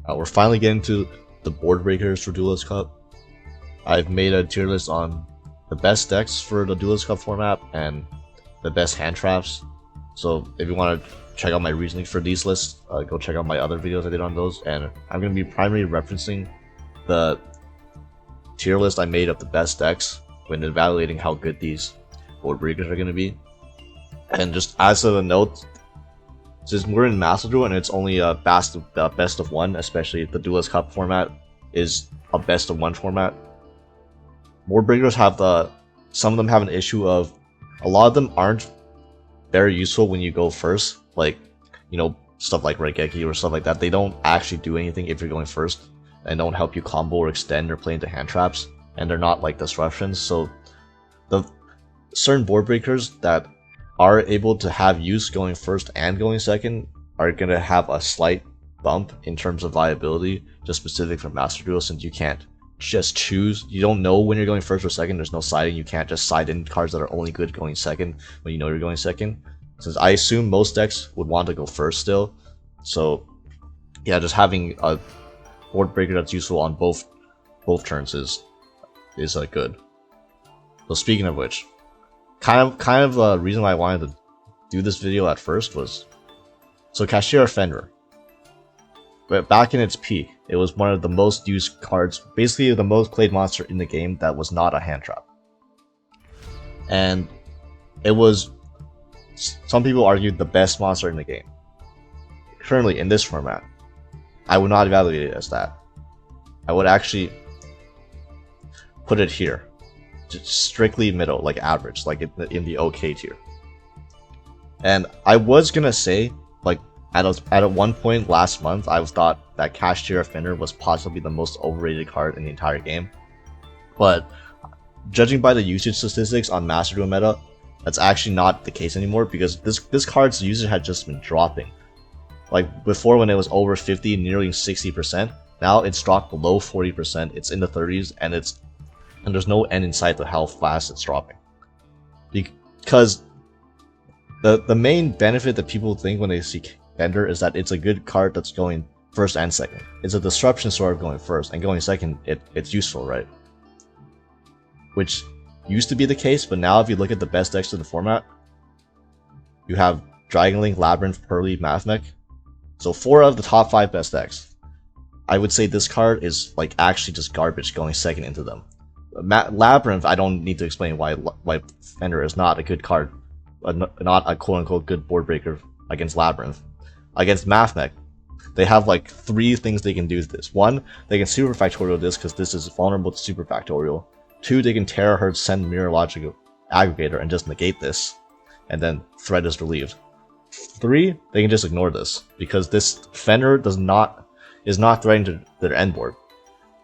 We're finally getting to the board breakers for Duelist Cup. I've made a tier list on the best decks for the Duelist Cup format and the best hand traps. So if you want to check out my reasoning for these lists, go check out my other videos I did on those. And I'm going to be primarily referencing the tier list I made of the best decks when evaluating how good these board breakers are going to be. And just as a note, since we're in Master Duel and it's only a best of one, especially the Duelist Cup format is a best of one format, board breakers have some of them have an issue of a lot of them aren't very useful when you go first, like, you know, stuff like Raigeki or stuff like that. They don't actually do anything if you're going first and don't help you combo or extend or play into hand traps, and they're not like disruptions. So the certain board breakers that are able to have use going first and going second are going to have a slight bump in terms of viability, just specific for Master Duel, since you can't just choose. You don't know when you're going first or second. There's no siding. You can't just side in cards that are only good going second when you know you're going second, since I assume most decks would want to go first still. So yeah, just having a board breaker that's useful on both turns is good. So speaking of which, kind of the reason why I wanted to do this video at first was, so Kashtira Fenrir, but back in its peak, it was one of the most used cards, basically the most played monster in the game that was not a hand trap. And it was, some people argued, the best monster in the game. Currently in this format, I would not evaluate it as that. I would actually put it here, just strictly middle, like average, like in the okay tier. And I was gonna say, like, at one point last month, I thought that Kashtira Fenrir was possibly the most overrated card in the entire game. But judging by the usage statistics on Master Duel meta, that's actually not the case anymore, because this card's usage had just been dropping. Like before, when it was over 50, nearly 60%, now it's dropped below 40%. It's in the 30s, and there's no end in sight to how fast it's dropping. Because the main benefit that people think when they see Fenrir is that it's a good card that's going first and second. It's a disruption sort of going first, and going second, it's useful, right? Which used to be the case, but now if you look at the best decks in the format, you have Dragon Link, Labyrinth, Pearly, Mathmech. So 4 of the top 5 best decks. I would say this card is like actually just garbage going second into them. Labyrinth, I don't need to explain why Fenrir is not a good card, not a quote-unquote good board breaker against Labyrinth. Against Mathmech, they have like 3 things they can do with this. 1, they can Super Factorial this because this is vulnerable to Super Factorial. 2, they can Terahertz, send Mirrorlogical Aggregator and just negate this, and then threat is relieved. 3, they can just ignore this because this Fenrir is not threatening to their end board.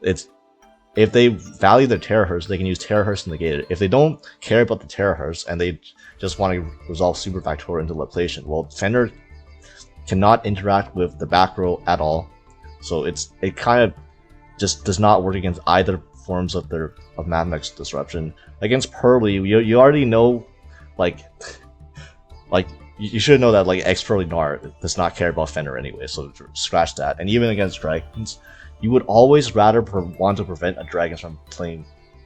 If they value their Terahertz, they can use Terahertz to negate it. If they don't care about the Terahertz and they just want to resolve Super Factorial into Laplation, well, Fenrir cannot interact with the back row at all, so it kind of just does not work against either forms of Mathmech's disruption. Against Pearly, you already know, like you should know that like X Pearly Gnar does not care about Fenrir anyway, so scratch that. And even against dragons, you would always rather want to prevent a dragon from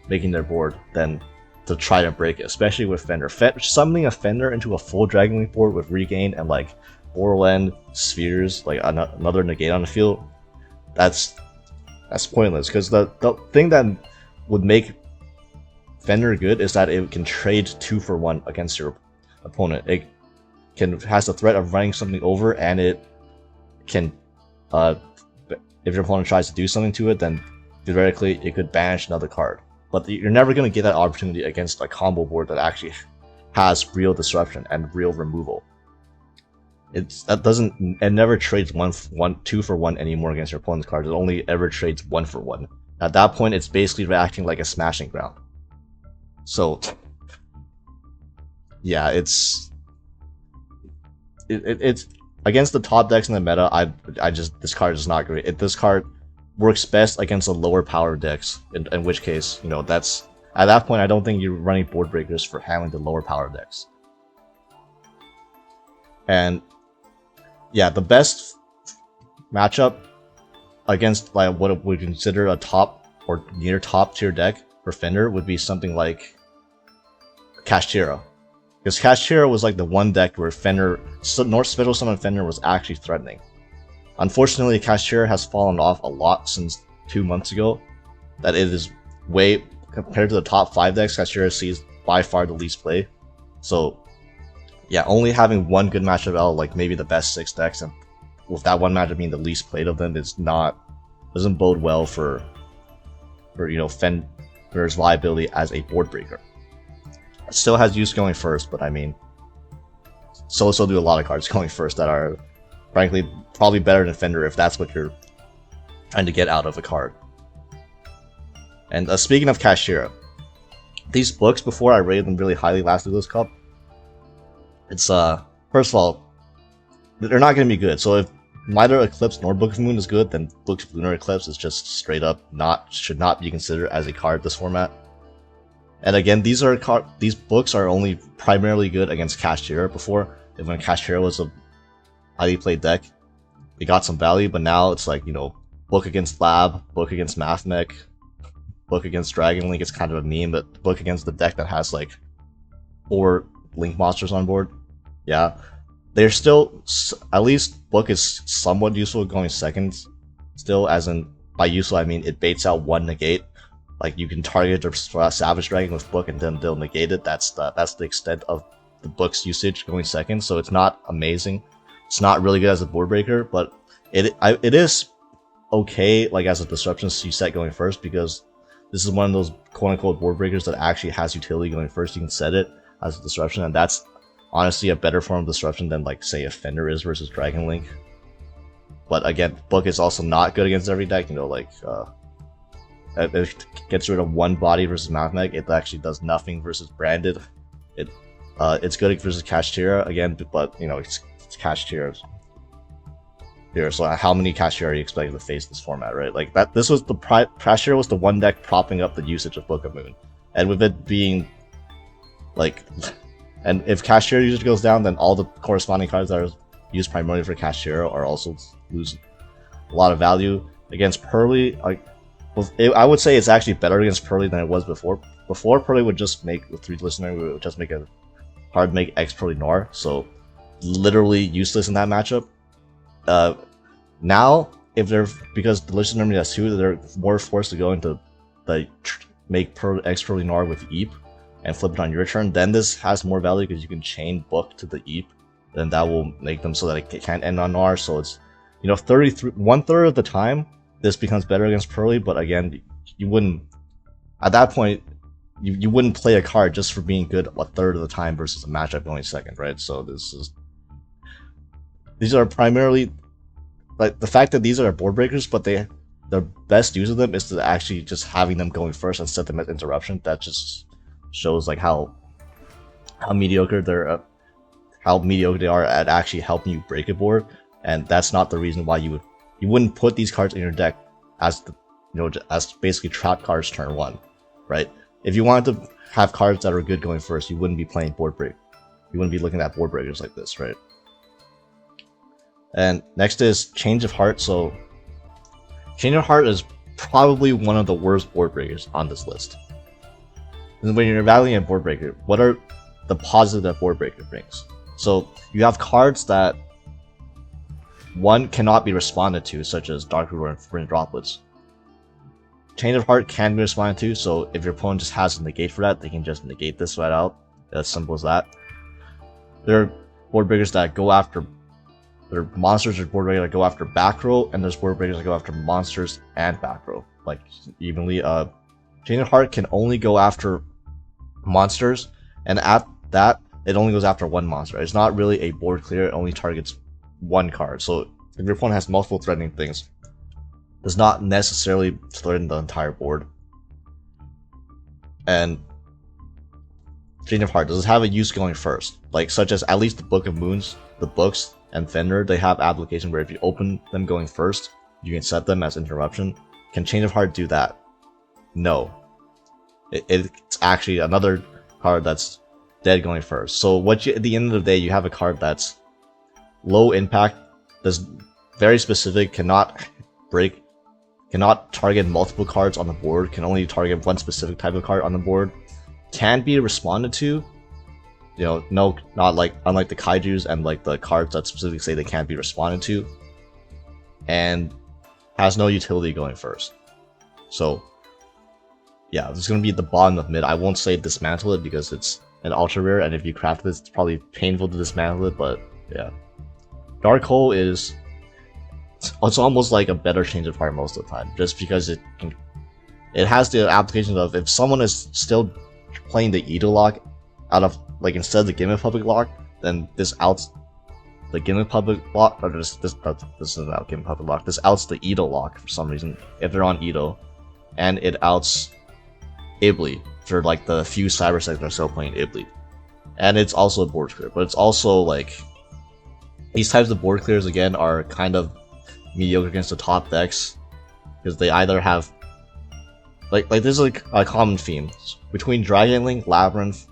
making their board than to try to break it, especially with Fenrir. Summoning a Fenrir into a full Dragon Link board with regain and like Borderland spheres, like another negate on the field, that's pointless. Because the thing that would make Fenrir good is that it can trade 2 for 1 against your opponent. It has the threat of running something over, and it can, if your opponent tries to do something to it, then theoretically it could banish another card. But you're never going to get that opportunity against a combo board that actually has real disruption and real removal. It never trades 2 for 1 anymore against your opponent's cards. It only ever trades 1 for 1. At that point, it's basically reacting like a smashing ground. So yeah, it's against the top decks in the meta. This card is not great. This card works best against the lower power decks, in which case, you know, that's at that point I don't think you're running board breakers for handling the lower power decks. And yeah, the best matchup against like what we consider a top or near top tier deck for Fenrir would be something like Kashtira. Because Kashtira was like the one deck where Fenrir, North Special Summon Fenrir was actually threatening. Unfortunately, Kashtira has fallen off a lot since 2 months ago. That it is way, compared to the top 5 decks, Kashtira sees by far the least play. So yeah, only having one good matchup out, like maybe the best 6 decks, and with that one matchup being the least played of them, doesn't bode well for you know, Fenrir's viability as a board breaker. It still has use going first, but I mean, so do a lot of cards going first that are, frankly, probably better than Fenrir if that's what you're trying to get out of a card. And speaking of Kashtira, these books, before I rated them really highly last Duelist Cup, it's first of all, they're not going to be good. So if neither Eclipse nor Book of Moon is good, then Book of Lunar Eclipse is just straight up should not be considered as a card this format. And again, these books are only primarily good against Kashtira. Before, when Kashtira was a highly played deck, it got some value, but now it's like, you know, book against Lab, book against Math Mech, book against Dragon Link. It's kind of a meme, but book against the deck that has like 4 Link monsters on board. Yeah, they're still, at least book is somewhat useful going seconds still, as in, by useful I mean it baits out 1 negate. Like, you can target a Savage Dragon with book and then they'll negate it. That's the extent of the book's usage going second, so it's not amazing. It's not really good as a board breaker, but it is okay, like, as a disruption set going first, because this is one of those quote-unquote board breakers that actually has utility going first. You can set it as a disruption, and that's honestly a better form of disruption than, like, say, a Fenrir is versus Dragon Link. But again, book is also not good against every deck, you know, like, it gets rid of 1 body versus Math Mech. It actually does nothing versus Branded. It's good versus Kashtira again, but you know, it's Kashtira here. So how many Kashtira are you expecting to face this format, right? Like that. This was Kashtira was the one deck propping up the usage of Book of Moon, and with it being like, and if Kashtira usage goes down, then all the corresponding cards that are used primarily for Kashtira are also lose a lot of value against Pearly. Like, I would say it's actually better against Pearly than it was before. Before, Pearly would just make, with 3 listener, we would just make a hard make X Pearly Noir, so literally useless in that matchup. Now, because the listener only has 2, they're more forced to go into make X Pearly Noir with Eep and flip it on your turn. Then this has more value because you can chain book to the Eep, then that will make them so that it can't end on Noir. So it's, you know, 1/3 of the time this becomes better against Pearly, but again, you wouldn't, at that point, you wouldn't play a card just for being good 1/3 of the time versus a matchup going second, right? So these are primarily, like, the fact that these are board breakers, but the best use of them is to actually just having them going first and set them as interruption. That just shows like how mediocre they are at actually helping you break a board, and that's not the reason why you wouldn't put these cards in your deck as as basically trap cards turn 1, right? If you wanted to have cards that are good going first, you wouldn't be playing board break. You wouldn't be looking at board breakers like this, right? And next is Change of Heart. So Change of Heart is probably one of the worst board breakers on this list. And when you're evaluating a board breaker, what are the positives that board breaker brings? So you have cards that, one, cannot be responded to, such as Dark Root and Droplets. Change of Heart can be responded to, so if your opponent just has a negate for that, they can just negate this right out. As simple as that. There are board breakers that go after, there are monsters or board breakers that go after back row, and there's board breakers that go after monsters and back row, like evenly. Change of Heart can only go after monsters, and at that, it only goes after 1 monster. It's not really a board clear, it only targets 1 card. So if your opponent has multiple threatening things, does not necessarily threaten the entire board. And Change of Heart, does it have a use going first? Like, such as at least the Book of Moons, the books, and Fenrir, they have application where if you open them going first, you can set them as interruption. Can Change of Heart do that? No. It's actually another card that's dead going first. So at the end of the day, you have a card that's low impact, that's very specific, cannot break cannot target multiple cards on the board, can only target one specific type of card on the board, can be responded to. You know, no, not like, unlike the kaijus and like the cards that specifically say they can't be responded to, and has no utility going first. So yeah, this is going to be at the bottom of mid. I won't say dismantle it because it's an ultra rare, and if you craft this, it's probably painful to dismantle it, but yeah. Dark Hole is, it's almost like a better change of heart most of the time, just because it has the application of, if someone is still playing the Edo lock out of, like, instead of the Gimmick Public lock, then this outs the Gimmick Public lock, or this is not Gimmick Public lock, this outs the Edo lock for some reason, if they're on Edo, and it outs Ibli for like the few cyber sets that are still playing Ibli. And it's also a board clear, but it's also like, these types of board clears again are kind of mediocre against the top decks, because they either have like there's like a common theme between Dragon Link, Labyrinth,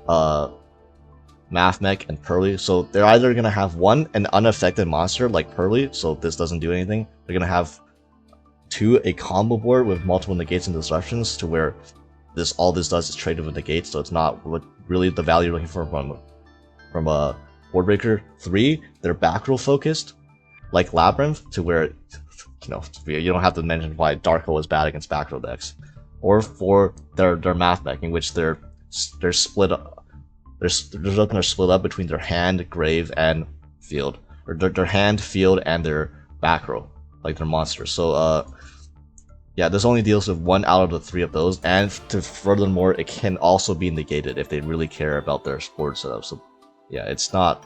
Math Mech, and Pearly. So they're either gonna have one, an unaffected monster like Pearly, so this doesn't do anything. They're gonna have two, a combo board with multiple negates and disruptions, to where all this does is trade with negates, so it's not what really the value you're looking for from a board breaker. 3, they're back row focused, like Labyrinth, to where, you know, you don't have to mention why Dark Hole is bad against back row decks. Or 4, they're Math Mech, in which they're split up. They're split up between their hand, grave, and field, or their hand, field, and their back row, like their monsters. So yeah, this only deals with 1 out of the 3 of those, and furthermore, it can also be negated if they really care about their board setup. So yeah, it's not,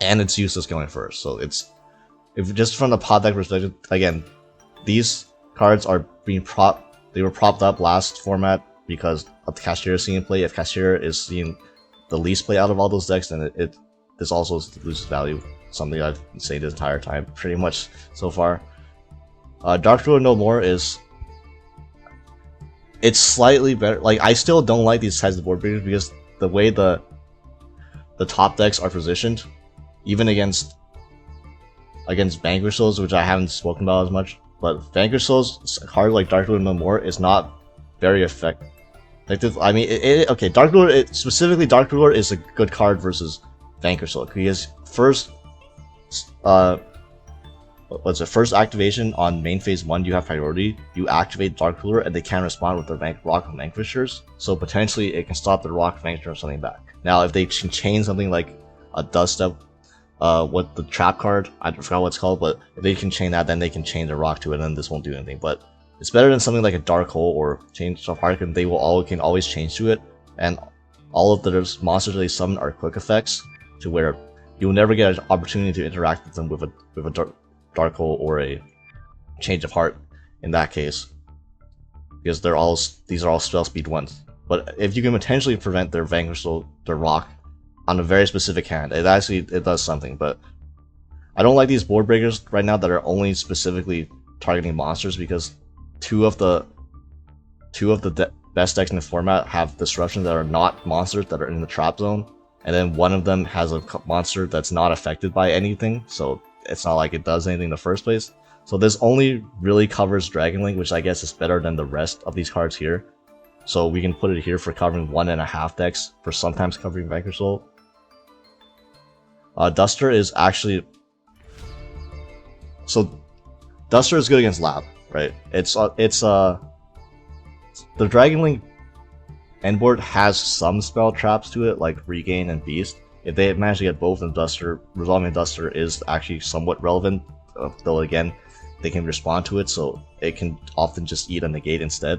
and it's useless going first. So it's, if just from the pot deck perspective, again, these cards are being they were propped up last format because of the Kashtira seeing play. If Kashtira is seeing the least play out of all those decks, then this also loses value. Something I've been saying this entire time, pretty much so far. Dark Duel No More is, it's slightly better. Like, I still don't like these types of board breakers because the way the top decks are positioned, even against Vanquish Souls, which I haven't spoken about as much, but Vanquish Souls, a card like Dark Duel No More is not very effective. Like this, I mean, okay, Dark Duel, specifically Dark Duel is a good card versus Vanquish Soul, because first, first activation on main phase 1, you have priority, you activate Dark Ruler, and they can respond with the Rock Vanquishers, so potentially it can stop the Rock Vanquisher or something back. Now, if they can chain something like a Dust Step, what the trap card, I forgot what it's called, but if they can chain that, then they can chain the Rock to it, and then this won't do anything. But it's better than something like a Dark Hole or Change of Heart, and they can always change to it, and all of the monsters they summon are quick effects, to where you'll never get an opportunity to interact with them with a Dark Hole or a Change of Heart in that case, because these are all spell speed ones. But if you can potentially prevent their Vanquish Soul, their Rock, on a very specific hand, it does something. But I don't like these board breakers right now that are only specifically targeting monsters, because two of the best decks in the format have disruptions that are not monsters that are in the trap zone, and then one of them has a monster that's not affected by anything, so it's not like it does anything in the first place. So this only really covers Dragon Link, which I guess is better than the rest of these cards here. So we can put it here for covering 1.5 decks, for sometimes covering Vanquish Soul. Duster is actually... So Duster is good against Lab, right? The Dragon Link endboard has some spell traps to it, like Regain and Beast. If they manage to get both, then resolving Duster is actually somewhat relevant, though again, they can respond to it, so it can often just eat a negate instead,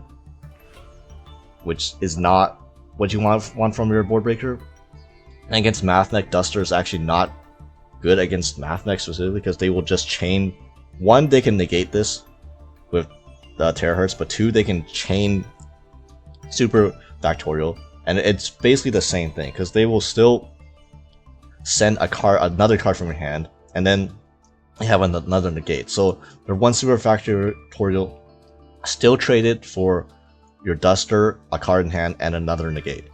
which is not what you want from your board breaker. And against Math Mech, Duster is actually not good against Math Mech specifically, because they will just chain. 1, they can negate this with the Terahertz, but 2, they can chain Super Factorial, and it's basically the same thing, because they will still send another card from your hand, and then you have another negate. So their 1 Super Factorial still traded for your Duster, a card in hand, and another negate.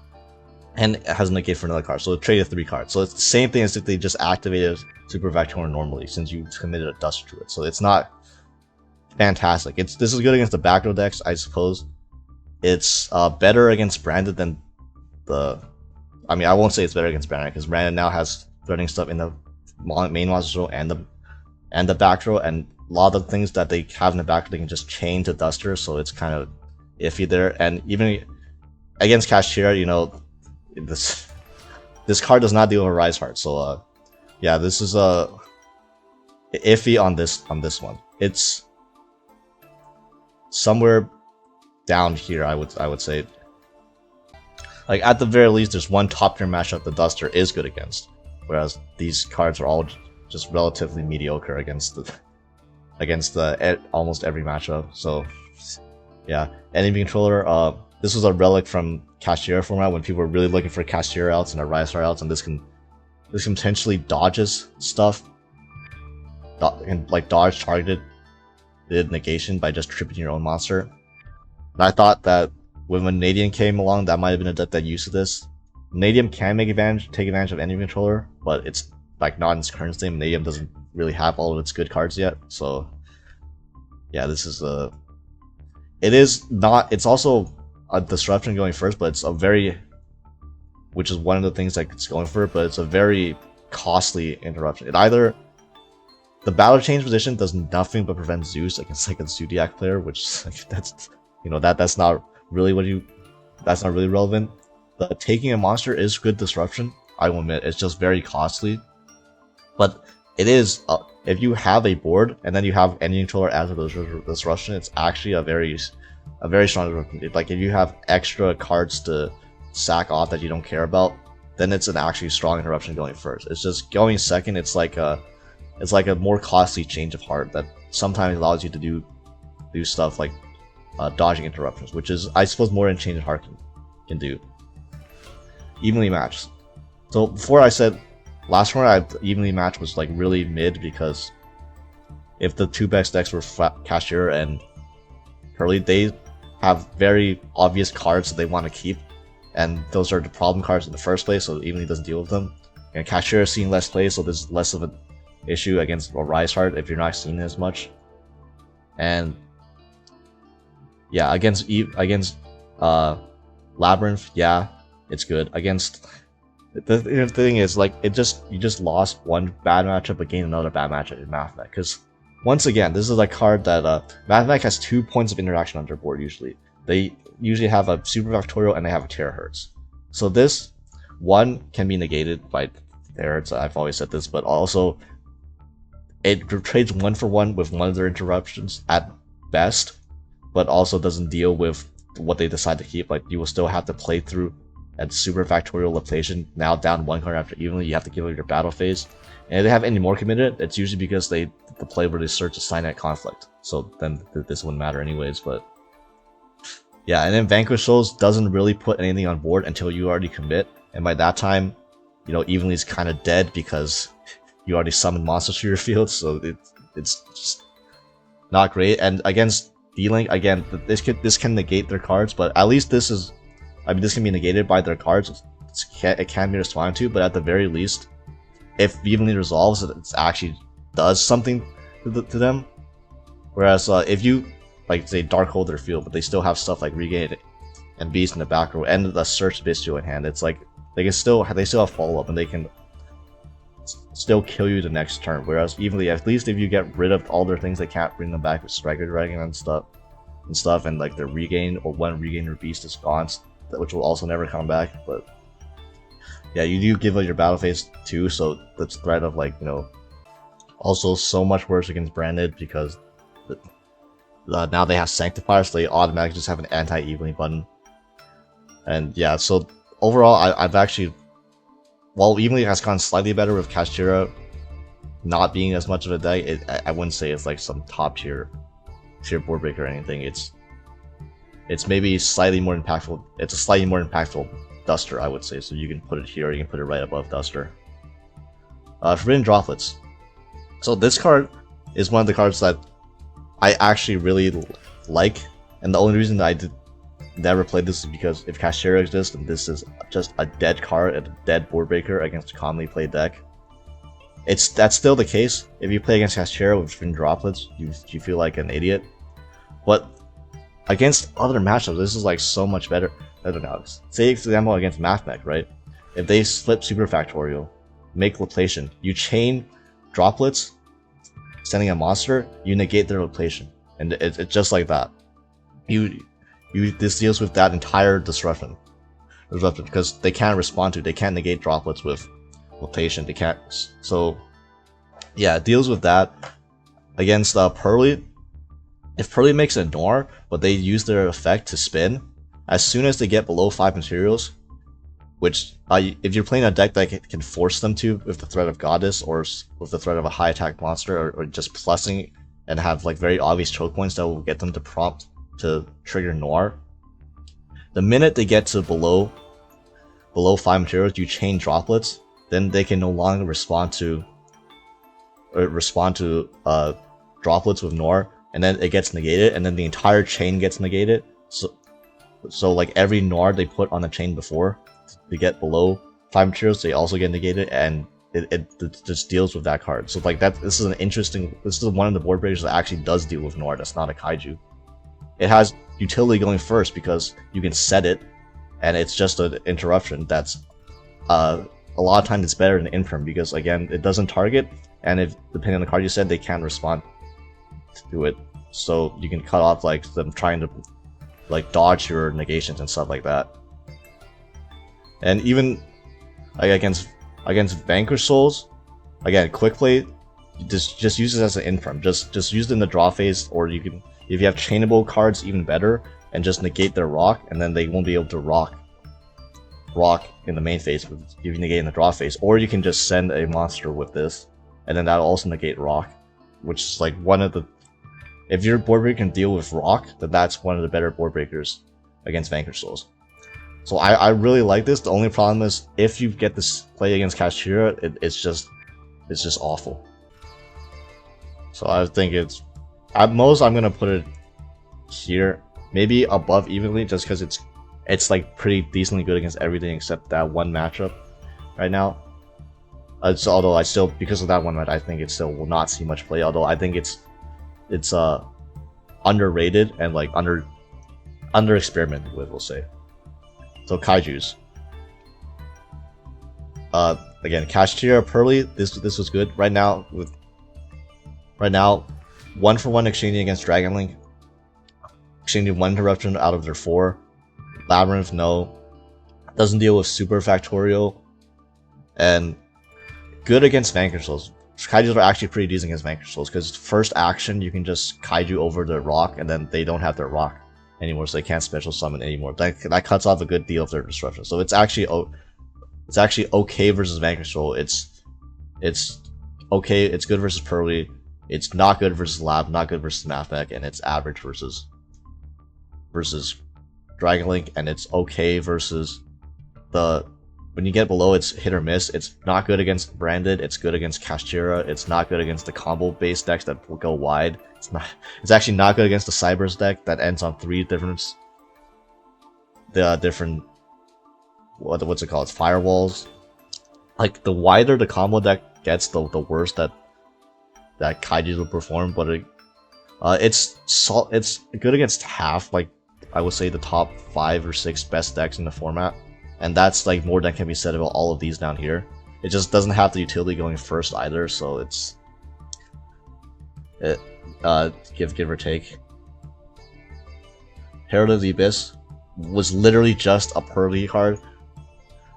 And it has a negate for another card, so it traded 3 cards. So it's the same thing as if they just activated Super Factorial normally, since you committed a Duster to it. So it's not fantastic. This is good against the back row decks, I suppose. It's better against Branded than the. I mean, I won't say it's better against Branded because Branded now has threatening stuff in the main monster row and the back row, and a lot of the things that they have in the back row they can just chain to Duster, so it's kind of iffy there. And even against Kashtira, you know, this card does not deal with Rise Heart, so yeah, this is iffy on this one. It's somewhere down here, I would say. Like at the very least, there's one top tier matchup the Duster is good against, whereas these cards are all just relatively mediocre against almost every matchup. So yeah, enemy controller. This was a relic from Kashtira format when people were really looking for Kashtira outs and Rise Heart outs, and this can potentially dodges stuff, and like dodge targeted negation by just tripping your own monster. And I thought that when Vanadium came along, that might have been a deck that used this. Vanadium can take advantage of enemy controller, but it's like not in its current state. Vanadium doesn't really have all of its good cards yet, so yeah, this is it is not. It's also a disruption going first, but it's a very, which is one of the things that it's going for, but it's a very costly interruption. It either the battle change position does nothing but prevent Zeus against like a Zoodiac player, which like, that's, you know, that's not really that's not really relevant. But taking a monster is good disruption, I will admit. It's just very costly, but it is if you have a board and then you have any controller as a disruption, it's actually a very strong disruption. Like if you have extra cards to sack off that you don't care about, then it's an actually strong interruption going first. It's just going second. It's like a more costly change of heart that sometimes allows you to do stuff like dodging interruptions, which is, I suppose, more than change of heart can do. Evenly matched. So before I said last round, evenly matched was like really mid, because if the two best decks were Kashtira and Hurley, they have very obvious cards that they want to keep, and those are the problem cards in the first place, so evenly doesn't deal with them. And Kashtira is seeing less play, so there's less of an issue against a Rise Heart if you're not seeing it as much. And yeah, against Labyrinth, yeah, it's good. Against the thing is, like, you just lost one bad matchup but gained another bad matchup in Mathmech, because once again, this is a card that Mathmech has 2 points of interaction on their board usually. They usually have a Super Factorial and they have a Terahertz. So this one can be negated by Terahertz, I've always said this, but also it trades 1-for-1 with one of their interruptions at best, but also doesn't deal with what they decide to keep. Like, you will still have to play through at Super Factorial Laptation, now down 1 card after evenly. You have to give up your battle phase. And if they have any more committed, it's usually because the play where they search a Signet Conflict. So then this wouldn't matter anyways, but yeah. And then Vanquish Souls doesn't really put anything on board until you already commit. And by that time, you know, evenly is kind of dead because you already summoned monsters to your field, so it's just not great. And against D-Link, again, this can negate their cards, but at least this is, I mean, this can be negated by their cards. It can be responded to, but at the very least, if evenly resolves, it actually does something to them. Whereas if you, like, say, Dark Hold their field, but they still have stuff like Regain and Beast in the back row and the Search Bistio in hand, it's like they still have follow-up and they can still kill you the next turn. Whereas evenly, at least if you get rid of all their things, they can't bring them back with Striker Dragon and stuff, and like their Regain or one Regain or Beast is gone, which will also never come back. But yeah, you do give up your battle phase too, so the threat of, like, you know, also so much worse against Branded, because now they have Sanctifier, so they automatically just have an anti-evenly button. And yeah, so overall, I've actually, while evenly has gone slightly better with Kashtira not being as much of a deck, I wouldn't say it's like some top tier board breaker or anything. It's maybe slightly more impactful. It's a slightly more impactful Duster, I would say. So you can put it here, you can put it right above Duster. Forbidden Droplets. So this card is one of the cards that I actually really like, and the only reason that I never played this is because if Kashtira exists, and this is just a dead card and a dead board breaker against a commonly played deck. That's still the case. If you play against Kashtira with Forbidden Droplets, you feel like an idiot. But against other matchups, this is like so much better. I don't know. Say for example against Mathmech, right? If they flip Super Factorial, make Loplation, you chain droplets, sending a monster, you negate their Loplation, and it's just like that. This deals with that entire disruption because they can't respond to, they can't negate droplets with Loplation. They can't. So yeah, it deals with that. Against Pearly, if Pearly makes a Nor, but they use their effect to spin, as soon as they get below 5 materials, which if you're playing a deck that can force them to with the threat of Goddess or with the threat of a high attack monster, or just plussing and have like very obvious choke points that will get them to prompt to trigger Noir, the minute they get to below 5 materials, you chain droplets, then they can no longer respond to droplets with Noir, and then it gets negated, and then the entire chain gets negated. So like every Noir they put on the chain before to get below 5 materials, they also get negated, and it just deals with that card. So like that, this is one of the board breakers that actually does deal with Noir. That's not a Kaiju. It has utility going first because you can set it, and it's just an interruption that's a lot of times it's better than Infirm because again it doesn't target, and if depending on the card you said, they can't respond to it. So you can cut off like them trying to like dodge your negations and stuff like that. And even like against Vanquish Souls, again, quick play, just use it as an Infirm. Just use it in the draw phase, or you can, if you have chainable cards, even better, and just negate their rock, and then they won't be able to rock in the main phase if you negate in the draw phase. Or you can just send a monster with this, and then that'll also negate rock, which is like one of the, if your board breaker can deal with rock, then that's one of the better board breakers against Vanquish Souls. So I really like this. The only problem is if you get this play against Kashtira, it's just awful. So I think it's, at most I'm gonna put it here, maybe above evenly, just because it's like pretty decently good against everything except that one matchup right now. So although I still, because of that one match, I think it still will not see much play. Although I think it's underrated and like under experimented with, we'll say. So Kaijus. Again, Kashtira Pearly, this was good. Right now, 1-for-1 exchanging against Dragon Link. Exchanging 1 interruption out of their 4. Labyrinth, no. Doesn't deal with Super Factorial. And good against Vanquish Souls. Kaijus are actually pretty decent against Vanquish Souls, because first action you can just Kaiju over the rock, and then they don't have their rock anymore, so they can't special summon anymore. That cuts off a good deal of their disruption. So it's actually okay versus Vanquish Soul. It's okay. It's good versus Pearly. It's not good versus Lab. Not good versus Mathmech, and it's average versus Dragon Link, and it's okay versus the. When you get below, it's hit or miss. It's not good against Branded. It's good against Kashtira. It's not good against the combo-based decks that will go wide. It's actually not good against the Cybers deck that ends on 3 different. What's it called? Firewalls. Like the wider the combo deck gets, the worse that Kaiju will perform. But it's good against half. Like I would say the top 5 or 6 best decks in the format. And that's like more than can be said about all of these down here. It just doesn't have the utility going first either, so give or take. Herald of the Abyss was literally just a Pearly card,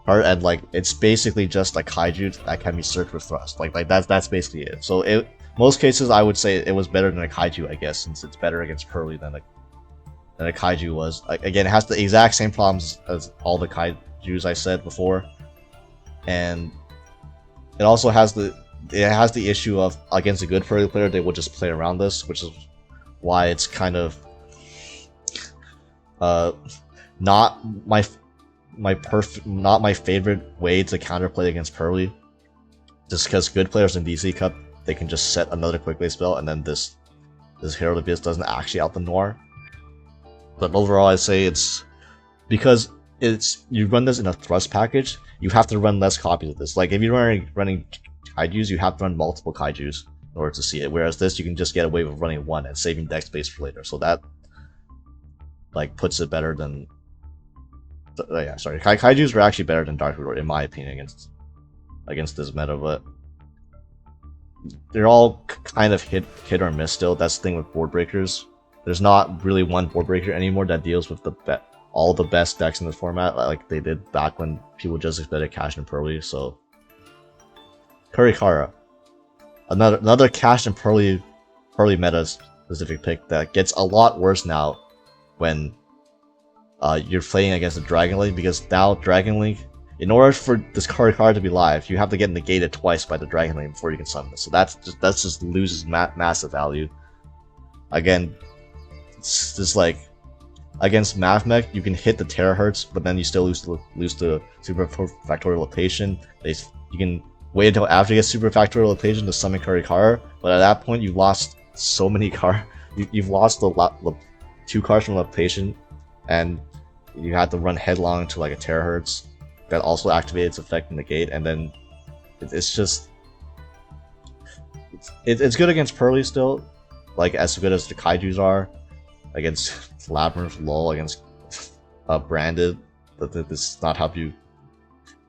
and like it's basically just a Kaiju that can be searched with Thrust. Like that's basically it. So most cases I would say it was better than a Kaiju, I guess, since it's better against Pearly than a Kaiju was. Again, it has the exact same problems as all the Kaijus I said before, and it also has the issue of against a good Pearly player they will just play around this, which is why it's kind of not my favorite way to counterplay against Pearly, just because good players in DC Cup, they can just set another quick play spell, and then this Herald of the Abyss doesn't actually out the Noir. But overall, I'd say it's because you run this in a Thrust package, you have to run less copies of this. Like if you're running Kaijus, you have to run multiple Kaijus in order to see it. Whereas this, you can just get away with running 1 and saving deck space for later. So like puts it better than. Yeah, sorry, Kaijus were actually better than Dark Lord in my opinion against this meta, but they're all kind of hit or miss still. That's the thing with board breakers. There's not really one board breaker anymore that deals with all the best decks in this format, like they did back when people just expected Cash and Pearly. So Kurikara, another Cash and Pearly meta specific pick that gets a lot worse now when you're playing against a Dragon Link, because now Dragon Link, in order for this Kurikara to be live, you have to get negated twice by the Dragon Link before you can summon it. So that just loses massive value. Again, it's just like against Mathmech, you can hit the Terahertz, but then you still lose the super factorial location. You can wait until after you get super factorial location to summon Kurikara, but at that point you've lost so many cards. You've lost the 2 cards from location, and you have to run headlong to like a Terahertz that also activates its effect in the gate, and then it's just it's good against Pearly still, like as good as the Kaijus are against Labyrinth, LOL, against Branded. But this does not help you.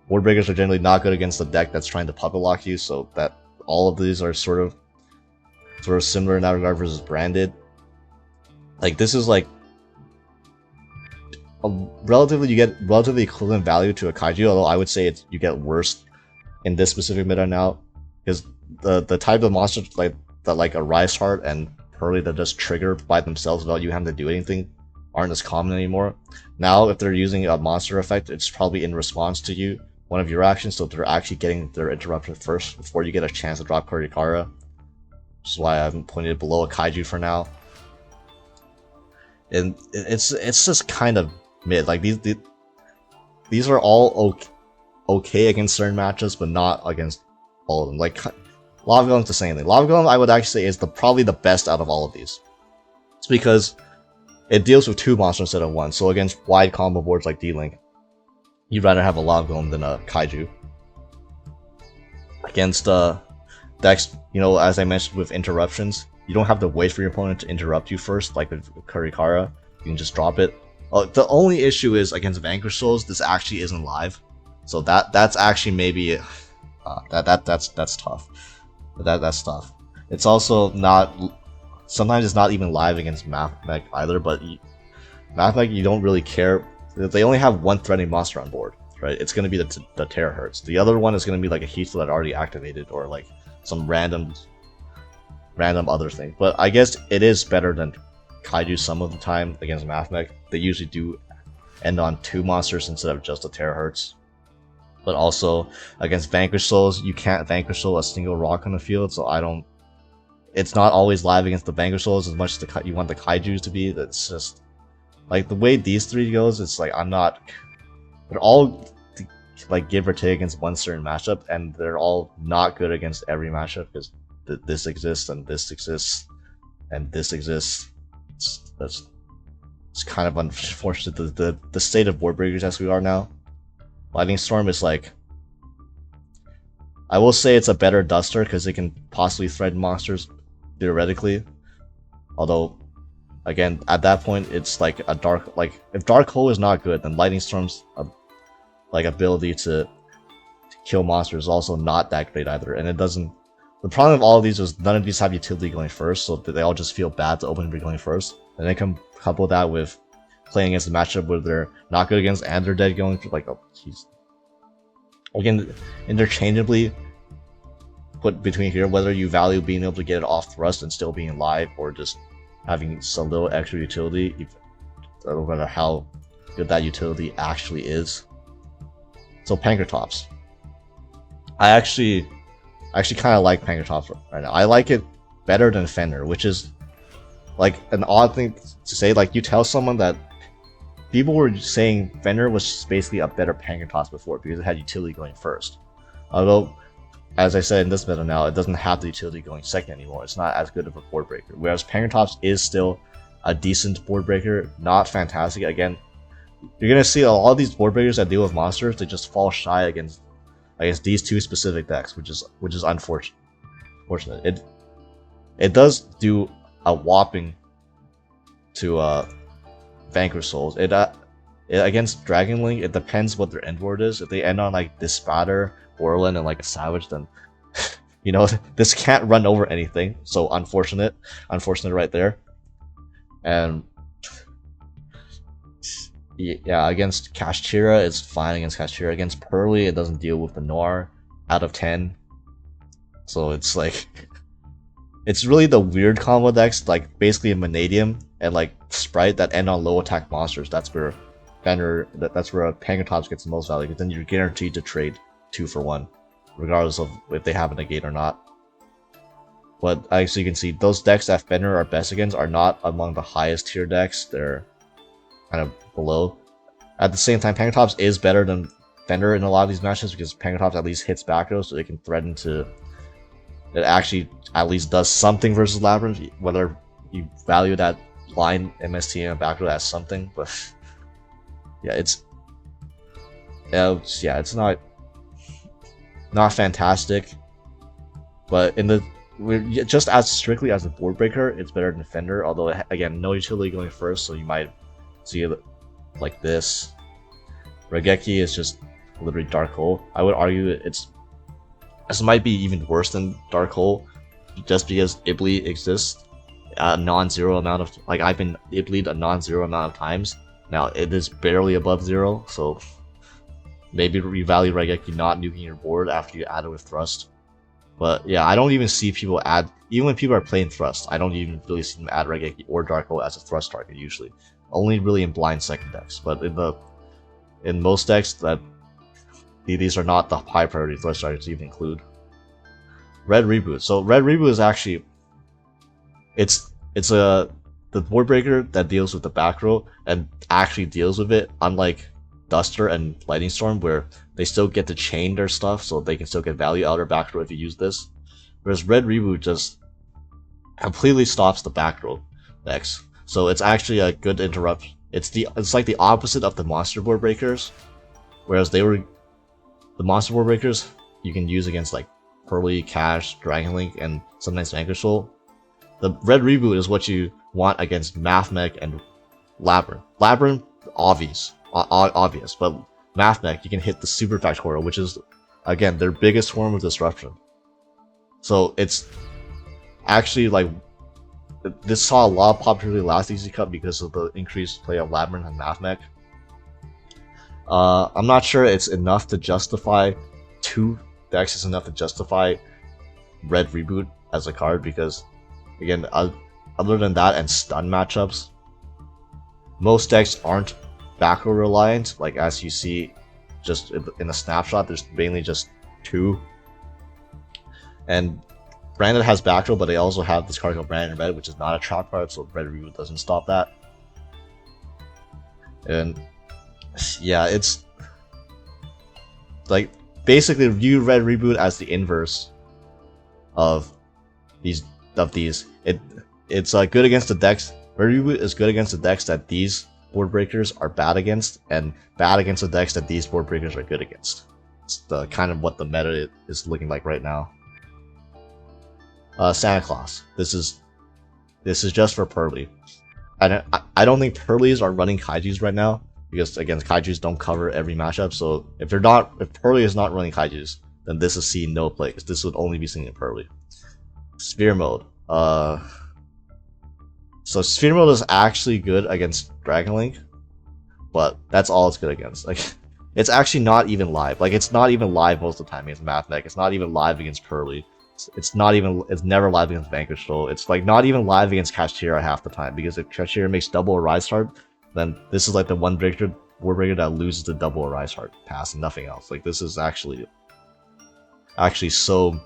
Board breakers are generally not good against the deck that's trying to puppet lock you, so that all of these are sort of similar in that regard versus Branded. Like this is like you get relatively equivalent value to a Kaiju, although I would say you get worse in this specific meta now, because the type of monsters like a Rise Heart and Pearly that just trigger by themselves without you having to do anything aren't as common anymore. Now, if they're using a monster effect, it's probably in response to one of your actions, so they're actually getting their interruption first before you get a chance to drop Kurikara, which is why I haven't pointed it below a Kaiju for now. And it's just kind of mid. Like these are all okay against certain matchups, but not against all of them. Like Lava Golem's the same thing. Lava Golem, I would actually say, is probably the best out of all of these. It's because it deals with 2 monsters instead of 1. So against wide combo boards like D-Link, you'd rather have a Lava Golem than a Kaiju. Against decks, as I mentioned with interruptions, you don't have to wait for your opponent to interrupt you first, like with Kurikara. You can just drop it. The only issue is against Vanquish Souls, this actually isn't live, so that's actually maybe that's tough. That's tough. It's also not. Sometimes it's not even live against Mathmech either. But Mathmech, you don't really care. They only have 1 threatening monster on board, right? It's going to be the Terahertz. The other one is going to be like a Heathel that already activated, or like some random other thing. But I guess it is better than Kaiju some of the time against Mathmech. They usually do end on 2 monsters instead of just a Terahertz. But also against Vanquish Souls, you can't Vanquish Soul a single rock on the field, so it's not always live against the Vanquish Souls as much as you want the Kaijus to be. That's just like the way these 3 goes. It's like they're all like give or take against one certain matchup, and they're all not good against every matchup because this exists and this exists and this exists. It's kind of unfortunate the state of board breakers as we are now. Lightning Storm is like, I will say it's a better duster because it can possibly threaten monsters theoretically. Although, again, at that point it's like a if Dark Hole is not good, then Lightning Storm's ability to kill monsters is also not that great either. And it doesn't. The problem with all of these is none of these have utility going first, so they all just feel bad to open going first. And then couple that with playing against a matchup where they're not good against and they're dead going for jeez. Again, interchangeably put between here whether you value being able to get it off thrust and still being live, or just having some little extra utility, no matter how good that utility actually is. So Pankratops, I actually kind of like Pankratops right now. I like it better than Fenrir, which is like an odd thing to say. Like, you tell someone that people were saying Fenrir was basically a better Pankratops before because it had utility going first. Although, as I said in this meta now, it doesn't have the utility going second anymore. It's not as good of a board breaker. Whereas Pankratops is still a decent board breaker, not fantastic. Again, you're gonna see a lot of these board breakers that deal with monsters, they just fall shy against these 2 specific decks, which is unfortunate. It does do a whopping to Vanquish Souls. Against Dragon Link, it depends what their end word is. If they end on like Dispatter, Orlin, and like a Savage, then you know this can't run over anything. So unfortunate right there. And yeah, against Kashtira, it's fine against Kashtira. Against Pearly, it doesn't deal with the Noir out of 10. So it's like, it's really the weird combo decks, like basically a Vanadium and like Sprite that end on low attack monsters. That's where that's where a Pankratops gets the most value, because then you're guaranteed to trade 2 for 1, regardless of if they have a negate or not. But as you can see, those decks that Fenrir are best against are not among the highest tier decks. They're kind of below. At the same time, Pankratops is better than Fenrir in a lot of these matches, because Pankratops at least hits back row, so it can threaten to... It actually at least does something versus Labyrinth, whether you value that line MST and back row as something, but... Yeah, it's not fantastic, but just as strictly as a board breaker, it's better than Fenrir. Although again, no utility going first, so you might see it like this. Raigeki is just literally Dark Hole. I would argue this might be even worse than Dark Hole, just because Ibli exists a non-zero amount of I've been Ibli'd a non-zero amount of times. Now, it is barely above 0, so maybe revalue Raigeki not nuking your board after you add it with Thrust. But yeah, I don't even see people add, even when people are playing Thrust, I don't even really see them add Raigeki or Dark Hole as a Thrust target usually. Only really in blind second decks, but in most decks, these are not the high priority Thrust targets to even include. Red Reboot. So Red Reboot is actually, it's the board breaker that deals with the back row and actually deals with it, unlike Duster and Lightning Storm, where they still get to chain their stuff, so they can still get value out of their back row if you use this. Whereas Red Reboot just completely stops the back row decks. So it's actually a good interrupt. It's like the opposite of the monster board breakers, whereas the monster board breakers you can use against like Pearly, Cash, Dragon Link, and sometimes Vanquish Soul. The Red Reboot is what you want against Mathmech and Labyrinth. Labyrinth, obvious, but Mathmech, you can hit the Super Factorial, which is, again, their biggest form of disruption. So it's actually like, this saw a lot of popularity last EZ Cup because of the increased play of Labyrinth and Mathmech. I'm not sure it's enough to justify 2 decks is enough to justify Red Reboot as a card, because again, other than that and stun matchups, most decks aren't back row reliant. Like as you see just in a snapshot, there's mainly just 2. And Branded has back row, but they also have this card called Branded Red, which is not a trap card, so Red Reboot doesn't stop that. And yeah, it's like basically view Red Reboot as the inverse of these. It's good against the decks. Red Reboot is good against the decks that these board breakers are bad against, and bad against the decks that these board breakers are good against. It's the kind of what the meta is looking like right now. Santa Claus. This is just for Pearly. I don't think Pearlies are running Kaijus right now, because again, Kaijus don't cover every matchup. So if Pearly is not running Kaijus, then this is seen no play, because this would only be seen in Pearly. Sphere Mode. So Sphere Mode is actually good against Dragon Link, but that's all it's good against. Like, it's actually not even live. Like, it's not even live most of the time against Mathmech. It's not even live against Pearly. It's never live against Vanquish Soul. It's like not even live against Kashtira half the time, because if Kashtira makes double Arise Heart, then this is like the one board breaker that loses the double Arise Heart pass and nothing else. Like, this is actually so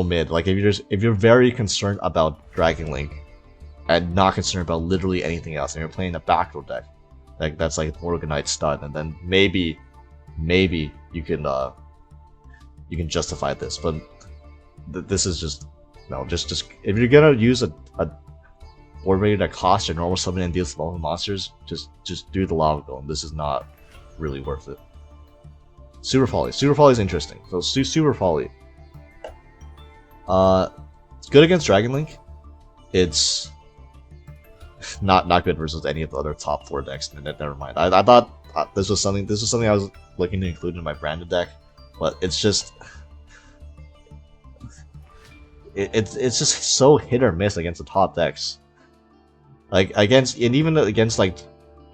mid. Like, if you're very concerned about Dragon Link and not concerned about literally anything else, and you're playing a back row deck, like that's like Morganite stun, and then maybe you can justify this, but this is just no. Just if you're gonna use a board breaker that costs your normal summon and deals with all the monsters, just do the Lava Golem. This is not really worth it. Super Folly. Super Folly is interesting. So Super Folly. It's good against Dragon Link. It's not good versus any of the other top 4 decks. Never mind. I thought this was something I was looking to include in my branded deck, but it's just it's just so hit or miss against the top decks. Like even against like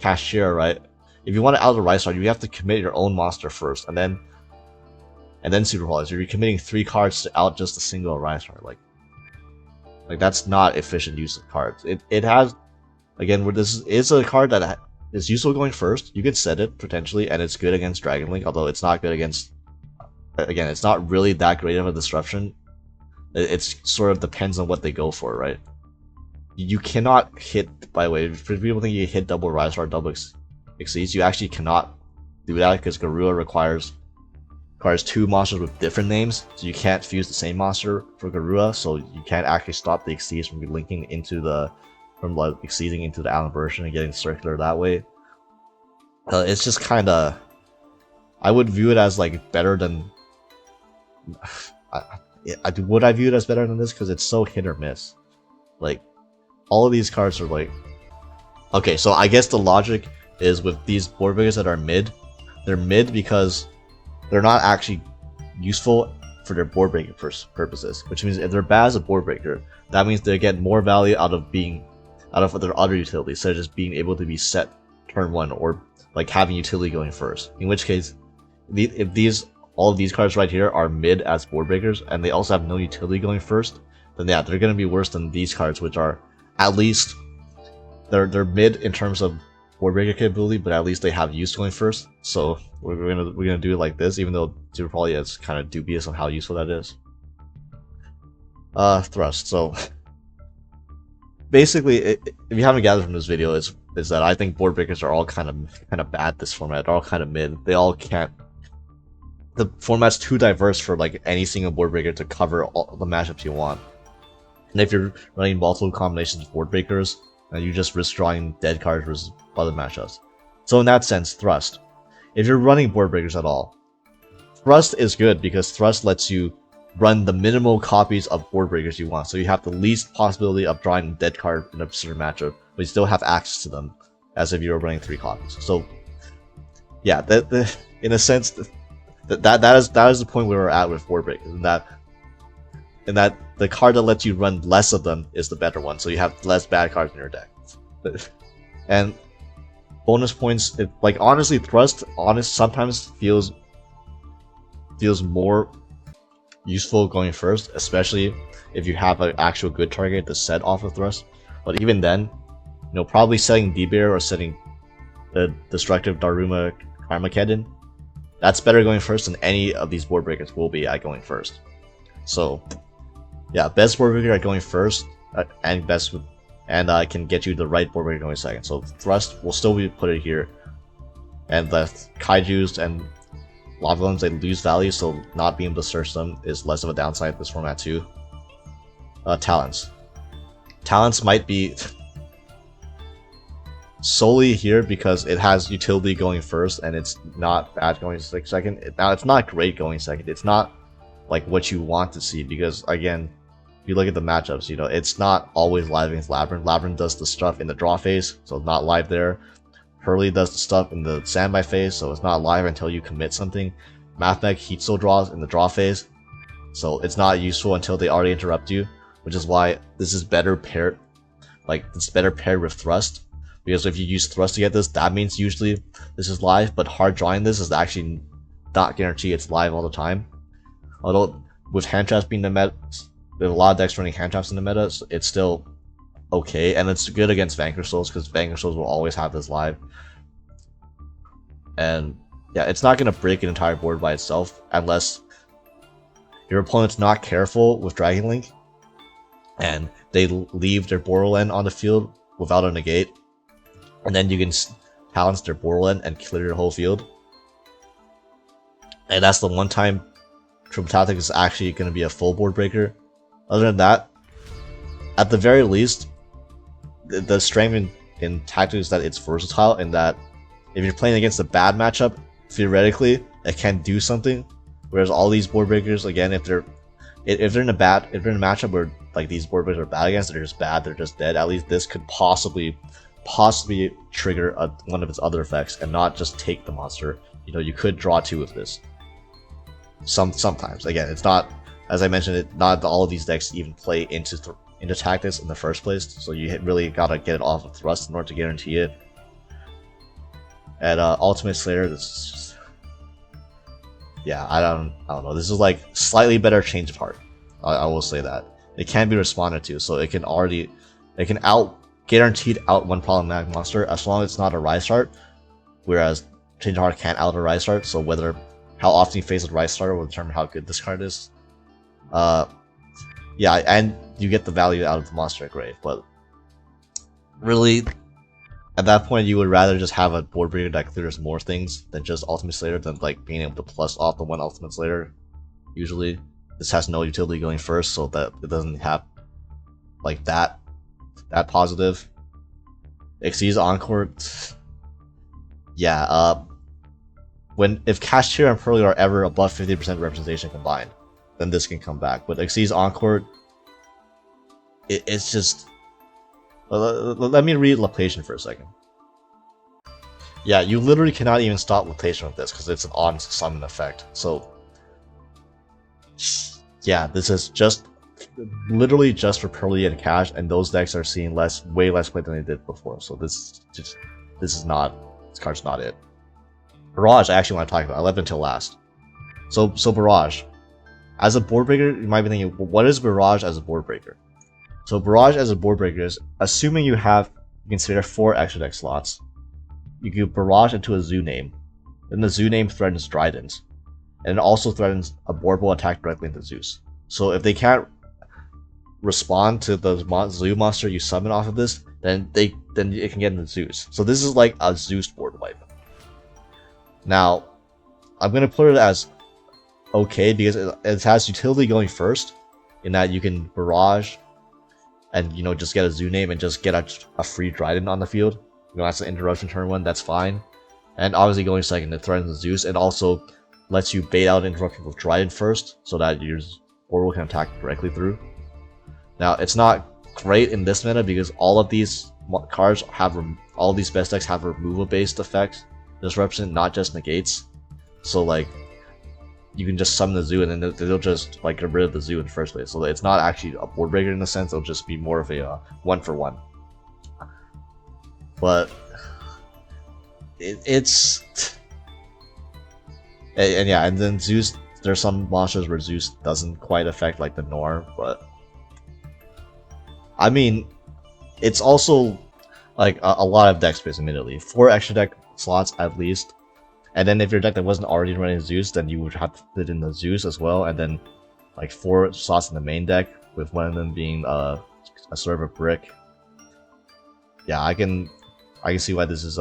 Kashtira, right? If you want to out the Rise Card, you have to commit your own monster first, and then Super Poly. So you're committing 3 cards to out just a single Rise Card. Like that's not efficient use of cards. It has, again, where this is a card that is useful going first. You can set it potentially, and it's good against Dragon Link. Although it's not good against. Again, it's not really that great of a disruption. It's sort of depends on what they go for, right? You cannot hit. By the way, if people think you hit double Rise or double Exceeds, you actually cannot do that because Garua requires 2 monsters with different names, so you can't fuse the same monster for Garua, so you can't actually stop the Exceeds from linking into exceeding into the Allen version and getting circular that way. It's just kind of, I would view it as like better than. Would I view it as better than this? Because it's so hit or miss. Like, all of these cards are like. Okay, so I guess the logic is with these board breakers that are mid, they're mid because they're not actually useful for their board breaking purposes. Which means if they're bad as a board breaker, that means they get more value out of their other utilities, such as being able to be set turn 1 or like having utility going first. In which case, if all of these cards right here are mid as board breakers and they also have no utility going first, then yeah, they're gonna be worse than these cards, which are at least they're mid in terms of board breaker capability, but at least they have use going first. So we're gonna do it like this, even though Super Poly is kind of dubious on how useful that is. Thrust. So basically, if you haven't gathered from this video, is that I think board breakers are all kind of bad this format. They're all kind of mid. They all can't. The format's too diverse for like any single board breaker to cover all the matchups you want. And if you're running multiple combinations of board breakers, then you just risk drawing dead cards versus other matchups. So in that sense, Thrust. If you're running board breakers at all, Thrust is good because Thrust lets you run the minimal copies of board breakers you want. So you have the least possibility of drawing a dead card in a certain matchup, but you still have access to them as if you were running 3 copies. So yeah, in a sense, that is the point where we're at with board breakers, and that the card that lets you run less of them is the better one, so you have less bad cards in your deck. And bonus points, like honestly, Thrust sometimes feels more useful going first, especially if you have an actual good target to set off of Thrust. But even then, probably setting D-Bear or setting the destructive Daruma Armageddon, that's better going first than any of these board breakers will be at going first. So yeah, best board breaker at going first, and can get you the right board breaker going second. So Thrust will still be put it here, and the Kaijus and Lava Golems, they lose value, so not being able to search them is less of a downside in this format too. Talents might be solely here because it has utility going first and it's not bad going second. Now it's not great going second. It's not like what you want to see because, again, if you look at the matchups, it's not always live against Labyrinth. Labyrinth does the stuff in the draw phase, so it's not live there. Hurley does the stuff in the standby phase, so it's not live until you commit something. Mathmech Heat Soul draws in the draw phase, so it's not useful until they already interrupt you, which is why this is better paired. It's better paired with Thrust, because if you use Thrust to get this, that means usually this is live, but hard drawing this is actually not guaranteed it's live all the time. Although with hand traps being the meta, there's a lot of decks running hand traps in the meta, so it's still okay, and it's good against Vanquish Souls because Vanquish Souls will always have this live. And yeah, it's not going to break an entire board by itself unless your opponent's not careful with Dragon Link and they leave their Borderland on the field without a negate, and then you can talents their Borderland and clear your whole field. And that's the one time Triple Tactic is actually going to be a full board breaker. Other than that, at the very least, the strength in Tactic is that it's versatile, and that if you're playing against a bad matchup, theoretically, it can do something. Whereas all these board breakers, again, if they're in a matchup where like these board breakers are bad against, they're just bad, they're just dead. At least this could possibly trigger one of its other effects and not just take the monster. You know, you could draw 2 with this. Sometimes. Again, it's not, as I mentioned, not all of these decks even play into tactics in the first place, so you really gotta get it off of thrust in order to guarantee it. And Ultimate Slayer, this is just, yeah, I don't know. This is like slightly better change of heart. I will say that it can be responded to, so it can guaranteed out one problematic monster as long as it's not a Rise Start, whereas Change of Heart can't out a Rise Start. So how often you face a Rise Starter will determine how good this card is. Yeah, and you get the value out of the monster at grave, but really, at that point, you would rather just have a board breaker that clears more things than just Ultimate Slayer, than like being able to plus off the one Ultimate Slayer. Usually, this has no utility going first, so that it doesn't have like that positive. XYZ Encore, yeah. If Kashtira and Pearly are ever above 50% representation combined, then this can come back. But XYZ Encore, it's just. Let me read Laplation for a second. Yeah, you literally cannot even stop Laplation with this because it's an on summon effect. So, yeah, this is just literally just for Pearly and Cash, and those decks are seeing way less play than they did before. So this card's not it. Barrage, I actually want to talk about. I left it until last. So Barrage, as a board breaker, you might be thinking, what is Barrage as a board breaker? So Barrage as a board breaker is assuming you can spare 4 extra deck slots. You can Barrage into a Zoo name. Then the Zoo name threatens Trident. And it also threatens a board will attack directly into Zeus. So if they can't respond to the Zoo monster you summon off of this, then it can get into Zeus. So this is like a Zeus board wipe. Now, I'm gonna put it as okay because it has utility going first, in that you can Barrage and just get a Zoo name and just get a free Trident on the field. That's an interruption turn 1, that's fine. And obviously going second, it threatens Zeus and also lets you bait out interruption with Trident first, so that your board can attack directly through. Now, it's not great in this meta because all of these cards all these best decks have removal-based effects, disruption, not just negates. So like, you can just summon the Zoo and then they'll just like get rid of the Zoo in the first place. So it's not actually a board breaker in the sense, it'll just be more of a 1-for-1. But and then Zeus, there's some monsters where Zeus doesn't quite affect like the norm, but I mean, it's also like a lot of deck space, admittedly. 4 extra deck slots at least. And then if your deck that wasn't already running Zeus, then you would have to put in the Zeus as well, and then like 4 slots in the main deck, with one of them being a sort of a brick. Yeah, I can see why this is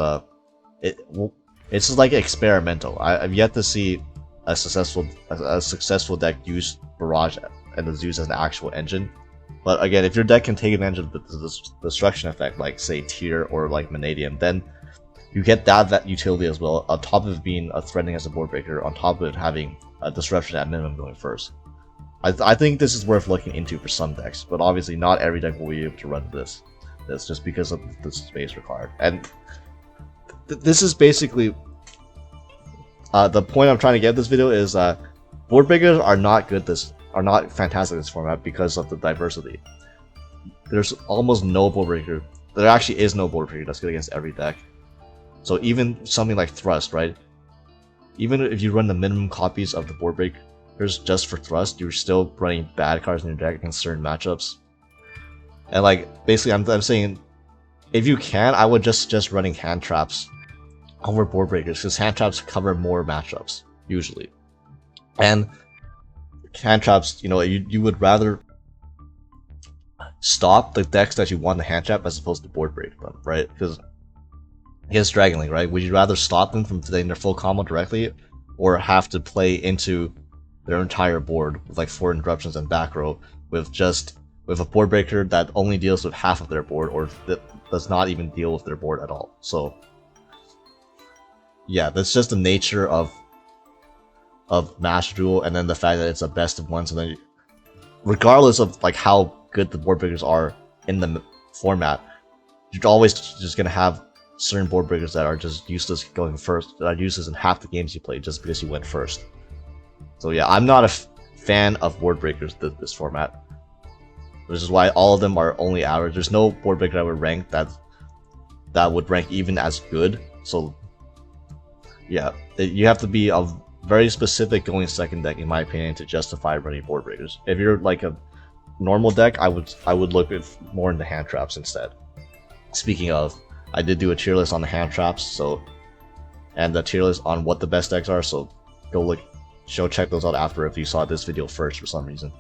it's just like experimental. I've yet to see a successful deck use Barrage and the Zeus as an actual engine. But again, if your deck can take advantage of the destruction effect, like say Tear or like Vanadium, then you get that utility as well, on top of it being a threatening as a board breaker, on top of it having a disruption at minimum going first. I think this is worth looking into for some decks, but obviously not every deck will be able to run this just because of the space required. And this is basically the point I'm trying to get in this video is board breakers are not fantastic in this format because of the diversity. There's almost no board breaker. There actually is no board breaker that's good against every deck. So even something like Thrust, right? Even if you run the minimum copies of the board breakers just for Thrust, you're still running bad cards in your deck against certain matchups. And like, basically I'm saying, if you can, I would just running hand traps over board breakers, because hand traps cover more matchups, usually. And hand traps, you would rather stop the decks that you want to hand trap as opposed to board break them, right? Because against Dragon Link, right? Would you rather stop them from getting their full combo directly, or have to play into their entire board with like 4 interruptions and back row with a board breaker that only deals with half of their board, or that does not even deal with their board at all? So yeah, that's just the nature of Master Duel, and then the fact that it's a best of one. So then, regardless of like how good the board breakers are in the format, you're always just gonna have certain board breakers that are just useless going first, that are useless in half the games you play just because you went first. So yeah, I'm not a fan of board breakers this format. Which is why all of them are only average. There's no board breaker that would rank that would rank even as good. So yeah, you have to be a very specific going second deck, in my opinion, to justify running board breakers. If you're like a normal deck, I would look at more into hand traps instead. Speaking of, I did do a tier list on the hand traps, so, and the tier list on what the best decks are. So go check those out after if you saw this video first for some reason.